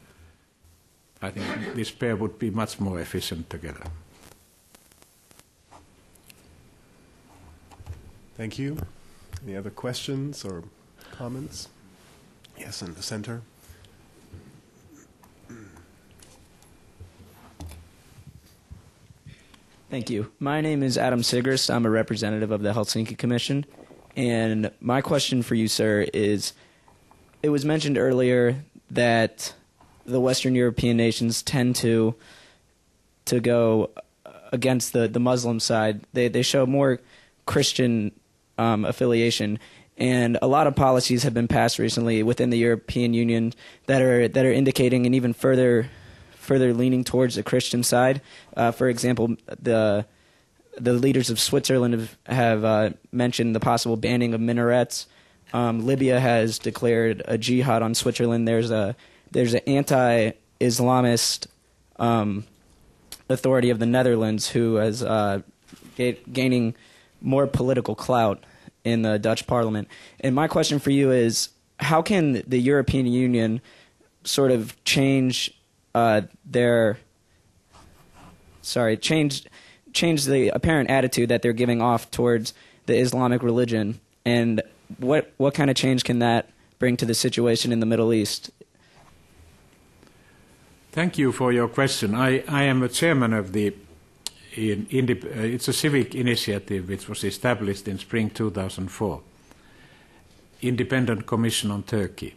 I think this pair would be much more efficient together. Thank you. Any other questions or comments? Yes, in the center. Thank you. My name is Adam Sigrist. I'm a representative of the Helsinki Commission. And my question for you, sir, is it was mentioned earlier that the Western European nations tend to go against the Muslim side. They show more Christian affiliation. And a lot of policies have been passed recently within the European Union that are indicating an even further leaning towards the Christian side. For example, the leaders of Switzerland have mentioned the possible banning of minarets. Libya has declared a jihad on Switzerland. There's an anti-Islamist authority of the Netherlands who is gaining more political clout in the Dutch parliament. And my question for you is, how can the European Union sort of change the apparent attitude that they're giving off towards the Islamic religion, and what kind of change can that bring to the situation in the Middle East? Thank you for your question. I am a chairman of it's a civic initiative which was established in spring 2004, Independent Commission on Turkey.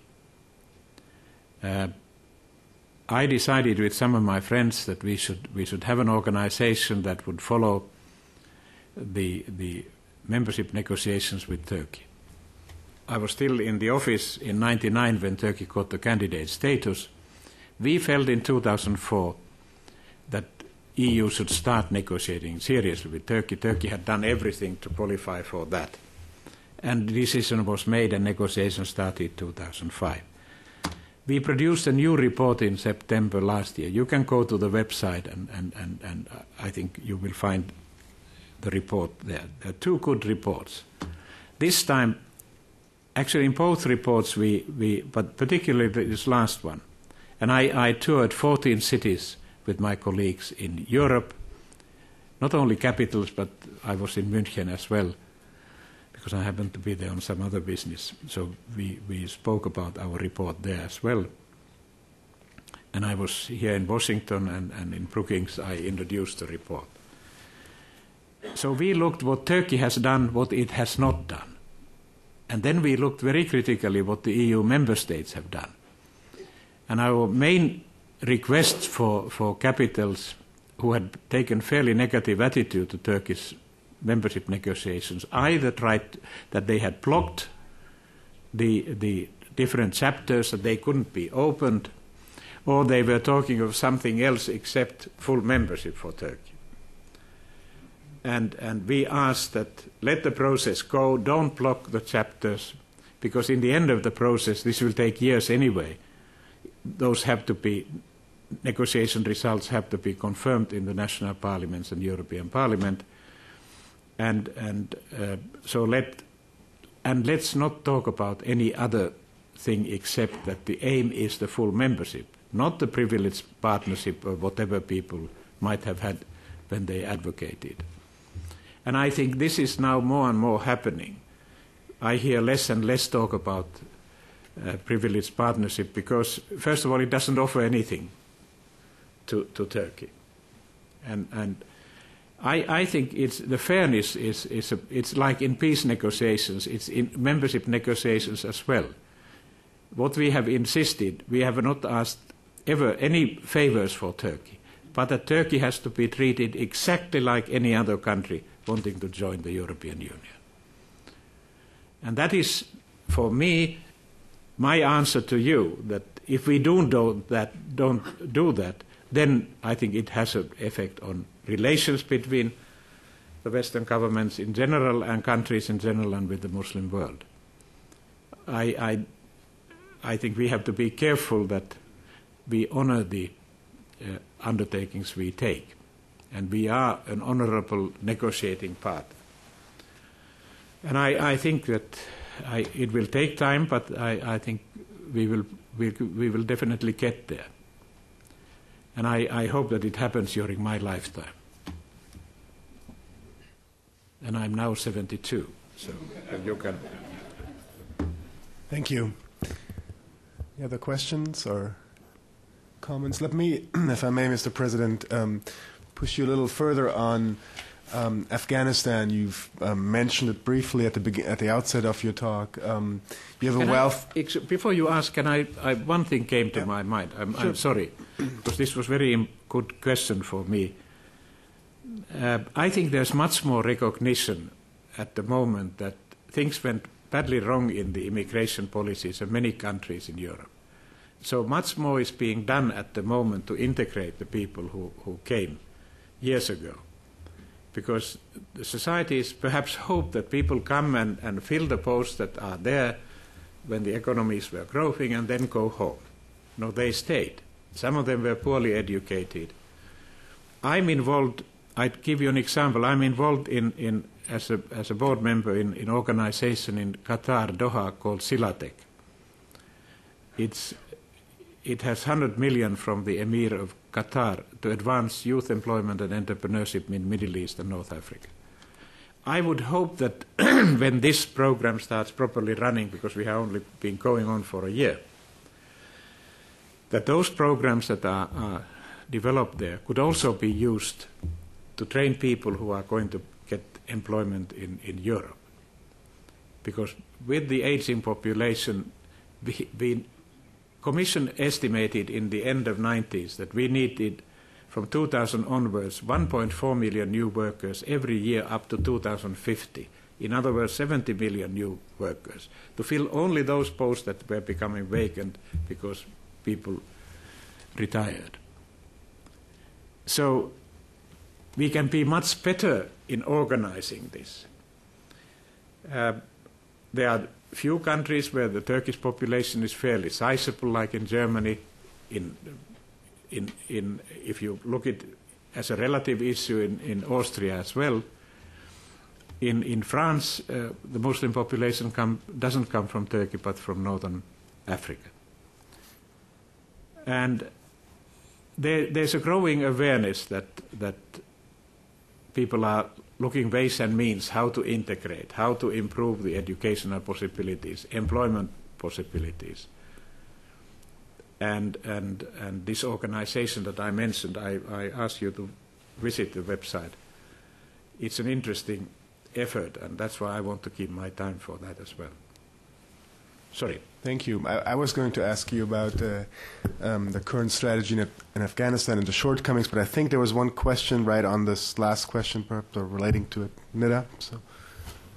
I decided with some of my friends that we should have an organization that would follow the membership negotiations with Turkey. I was still in the office in 1999 when Turkey got the candidate status. We felt in 2004 that EU should start negotiating seriously with Turkey. Turkey had done everything to qualify for that. And the decision was made and negotiations started in 2005. We produced a new report in September last year. You can go to the website and I think you will find the report there. There are two good reports. This time, actually in both reports, but particularly this last one, and I toured 14 cities with my colleagues in Europe, not only capitals, but I was in München as well, because I happened to be there on some other business. So we spoke about our report there as well. And I was here in Washington, and in Brookings I introduced the report. So we looked what Turkey has done, what it has not done. And then we looked very critically what the EU member states have done. And our main requests for capitals who had taken fairly negative attitude to Turkey's membership negotiations either tried that they had blocked the different chapters, that they couldn't be opened, or they were talking of something else except full membership for Turkey. And we asked that let the process go, don't block the chapters, because in the end of the process, this will take years anyway. Those have to be, negotiation results have to be confirmed in the national parliaments and European Parliament. So let's not talk about any other thing except that the aim is the full membership, not the privileged partnership or whatever people might have had when they advocated. And I think this is now more and more happening. I hear less and less talk about privileged partnership because, first of all, it doesn't offer anything to Turkey. And I think the fairness it's like in peace negotiations, it's in membership negotiations as well. What we have insisted, we have not asked ever any favors for Turkey, but that Turkey has to be treated exactly like any other country wanting to join the European Union. And that is, for me, my answer to you, that if we don't do that, then I think it has an effect on relations between the Western governments in general and countries in general and with the Muslim world. I think we have to be careful that we honor the undertakings we take. And we are an honorable negotiating partner. And I think that it will take time, but I think we will definitely get there. And I hope that it happens during my lifetime. And I'm now 72, so you can. Thank you. Any other questions or comments? Let me, if I may, Mr. President, push you a little further on Afghanistan. You've mentioned it briefly at the outset of your talk. You have a wealth. Before you ask, can I one thing came to my mind. I'm sorry, because this was a very good question for me. I think there's much more recognition at the moment that things went badly wrong in the immigration policies of many countries in Europe. So much more is being done at the moment to integrate the people who came years ago. Because the societies perhaps hope that people come and fill the posts that are there when the economies were growing and then go home. No, they stayed. Some of them were poorly educated. I'm involved, I'd give you an example. I'm involved as a board member in an organization in Qatar, Doha, called Silatek. It has 100 million from the Emir of Qatar to advance youth employment and entrepreneurship in Middle East and North Africa. I would hope that when this program starts properly running, because we have only been going on for a year, that those programs that are developed there could also be used to train people who are going to get employment in Europe. Because with the aging population, the Commission estimated in the end of 90s that we needed, from 2000 onwards, 1.4 million new workers every year up to 2050. In other words, 70 million new workers to fill only those posts that were becoming vacant because people retired. So we can be much better in organizing this. There are few countries where the Turkish population is fairly sizable, like in Germany. If you look at it as a relative issue in Austria as well. In France, the Muslim population doesn't come from Turkey, but from northern Africa. And there's a growing awareness that people are looking ways and means how to integrate, how to improve the educational possibilities, employment possibilities. And this organization that I mentioned, I asked you to visit the website. It's an interesting effort, and that's why I want to keep my time for that as well. Sorry. Thank you. I was going to ask you about the current strategy in Afghanistan and the shortcomings, but I think there was one question right on this last question, perhaps, relating to it. Nida, so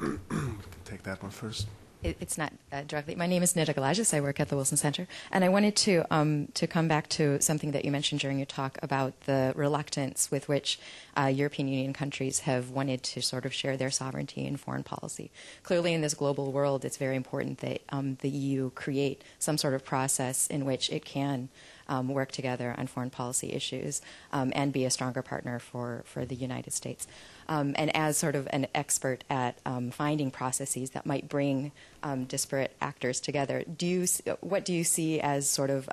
we can take that one first. It's not directly. My name is Nida Galajis. I work at the Wilson Center. And I wanted to come back to something that you mentioned during your talk about the reluctance with which European Union countries have wanted to sort of share their sovereignty in foreign policy. Clearly, in this global world, it's very important that the EU create some sort of process in which it can work together on foreign policy issues and be a stronger partner for the United States. And as sort of an expert at finding processes that might bring disparate actors together, what do you see as sort of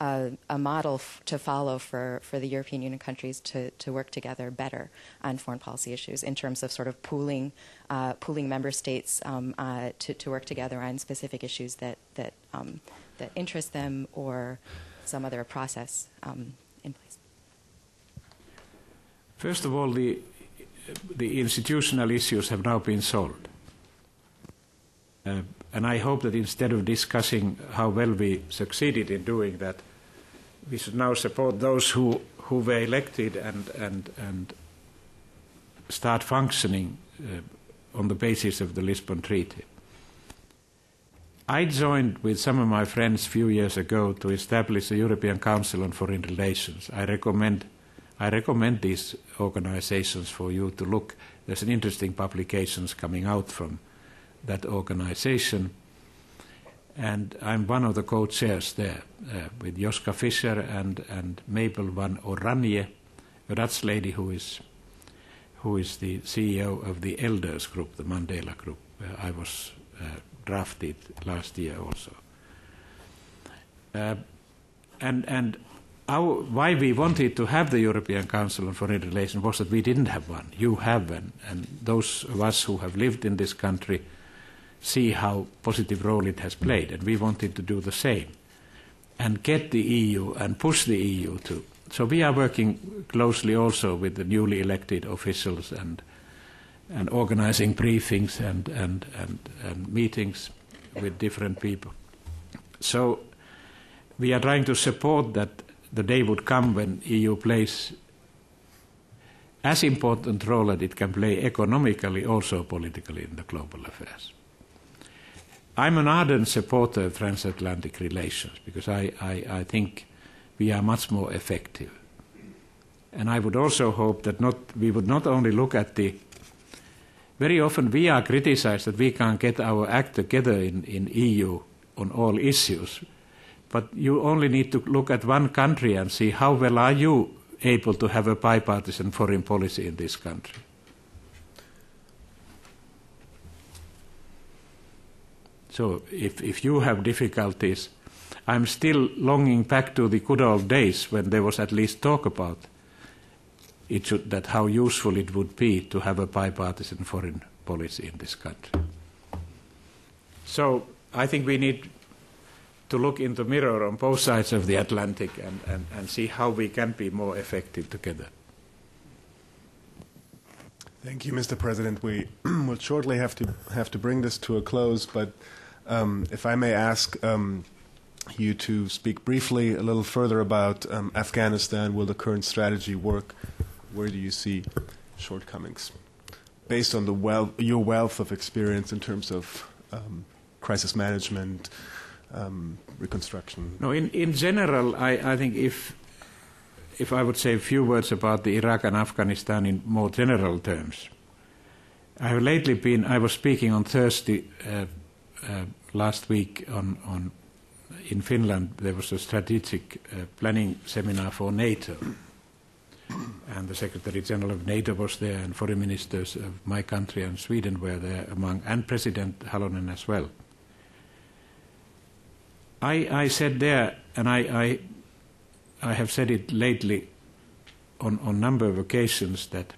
a model to follow for the European Union countries to work together better on foreign policy issues in terms of sort of pooling member states to work together on specific issues that interest them, or some other process in place? First of all, the institutional issues have now been solved. And I hope that instead of discussing how well we succeeded in doing that, we should now support those who were elected and start functioning on the basis of the Lisbon Treaty. I joined with some of my friends a few years ago to establish the European Council on Foreign Relations. I recommend these organizations for you to look. There's an interesting publications coming out from that organization. And I'm one of the co-chairs there with Joska Fischer and Mabel van Oranje, a Dutch lady who is the CEO of the Elders Group, the Mandela Group, where I was drafted last year also. Why we wanted to have the European Council on Foreign Relations was that we didn't have one. You have one, and those of us who have lived in this country see how positive role it has played, and we wanted to do the same and get the EU and push the EU to. So we are working closely also with the newly elected officials and organizing briefings and meetings with different people. So we are trying to support that the day would come when EU plays as important role that it can play economically, also politically in the global affairs. I'm an ardent supporter of transatlantic relations because I think we are much more effective. And I would also hope that we would not only look at very often we are criticized that we can't get our act together in EU on all issues. But you only need to look at one country and see how well are you able to have a bipartisan foreign policy in this country. So if you have difficulties, I'm still longing back to the good old days when there was at least talk about that how useful it would be to have a bipartisan foreign policy in this country. So I think we need to look in the mirror on both sides of the Atlantic and see how we can be more effective together. Thank you, Mr. President. We will shortly have to bring this to a close, but if I may ask you to speak briefly a little further about Afghanistan. Will the current strategy work? Where do you see shortcomings? Based on your wealth of experience in terms of crisis management, reconstruction. No, in general, I think if I would say a few words about the Iraq and Afghanistan in more general terms, I was speaking on Thursday last week in Finland. There was a strategic planning seminar for NATO, and the Secretary General of NATO was there, and foreign ministers of my country and Sweden were there among, and President Halonen as well. I said there, and I have said it lately on a number of occasions, that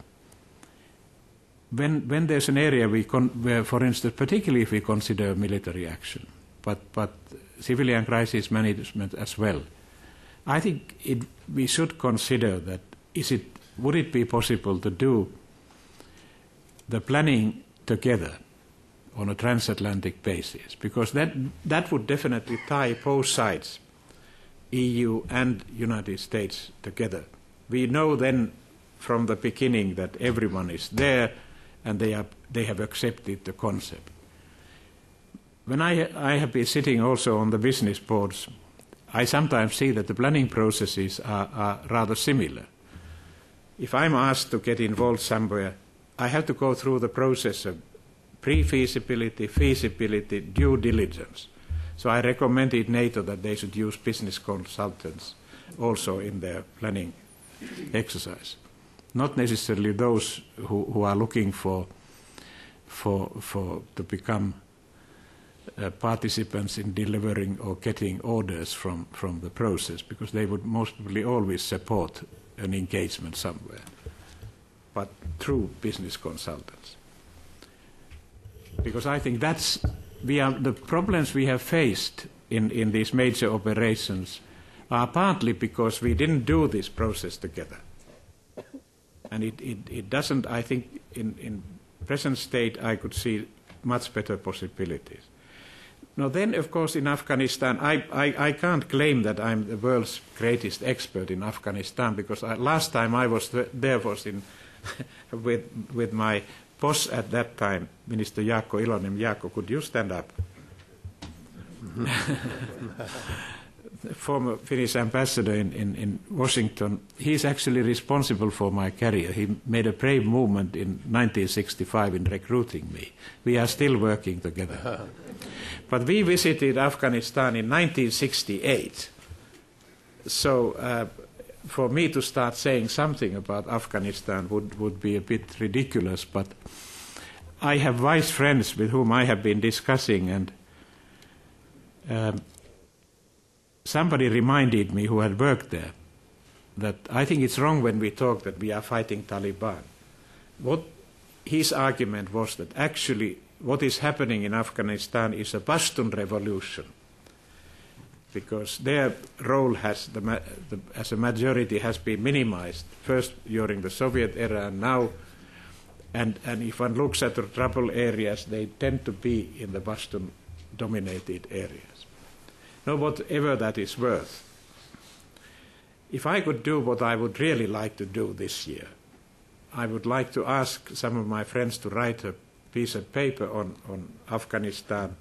when there's an area where, for instance, particularly if we consider military action, but civilian crisis management as well, I think we should consider that would it be possible to do the planning together on a transatlantic basis, because that would definitely tie both sides, EU and United States, together. We know then from the beginning that everyone is there and they have accepted the concept. When I have been sitting also on the business boards, I sometimes see that the planning processes are rather similar. If I'm asked to get involved somewhere, I have to go through the process of pre-feasibility, feasibility, due diligence. So I recommended NATO that they should use business consultants also in their planning exercise. Not necessarily those who are looking to become participants in delivering or getting orders from the process, because they would most probably always support an engagement somewhere, but through business consultants. Because I think the problems we have faced in these major operations are partly because we didn't do this process together. And it doesn't, I think, in present state, I could see much better possibilities. Now then, of course, in Afghanistan, I can't claim that I'm the world's greatest expert in Afghanistan, because last time I was there was with my boss at that time, Minister Jaakko Ilonen. Jaakko, could you stand up? Former Finnish ambassador in Washington. He's actually responsible for my career. He made a brave movement in 1965 in recruiting me. We are still working together. But we visited Afghanistan in 1968. So for me to start saying something about Afghanistan would be a bit ridiculous, but I have wise friends with whom I have been discussing, and somebody reminded me who had worked there that I think it's wrong when we talk that we are fighting Taliban. What his argument was that actually what is happening in Afghanistan is a Pashtun revolution, because their role as a majority has been minimized, first during the Soviet era and now, and if one looks at the trouble areas, they tend to be in the Pashtun-dominated areas. Now, whatever that is worth, if I could do what I would really like to do this year, I would like to ask some of my friends to write a piece of paper on Afghanistan,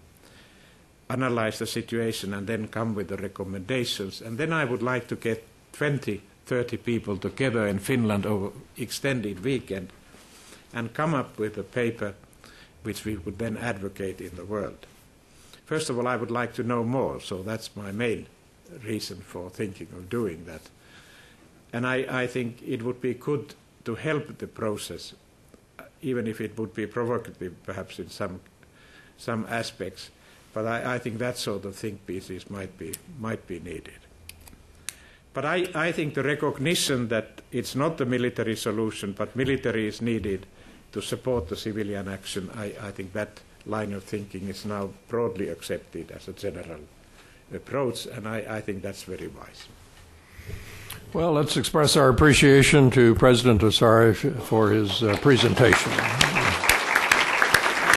analyze the situation, and then come with the recommendations. And then I would like to get 20, 30 people together in Finland over extended weekend and come up with a paper which we would then advocate in the world. First of all, I would like to know more, so that's my main reason for thinking of doing that. And I think it would be good to help the process, even if it would be provocative perhaps in some aspects. But I think that sort of think pieces might be needed. But I think the recognition that it's not the military solution, but military is needed to support the civilian action, I think that line of thinking is now broadly accepted as a general approach, and I think that's very wise. Well, let's express our appreciation to President Ahtisaari for his presentation.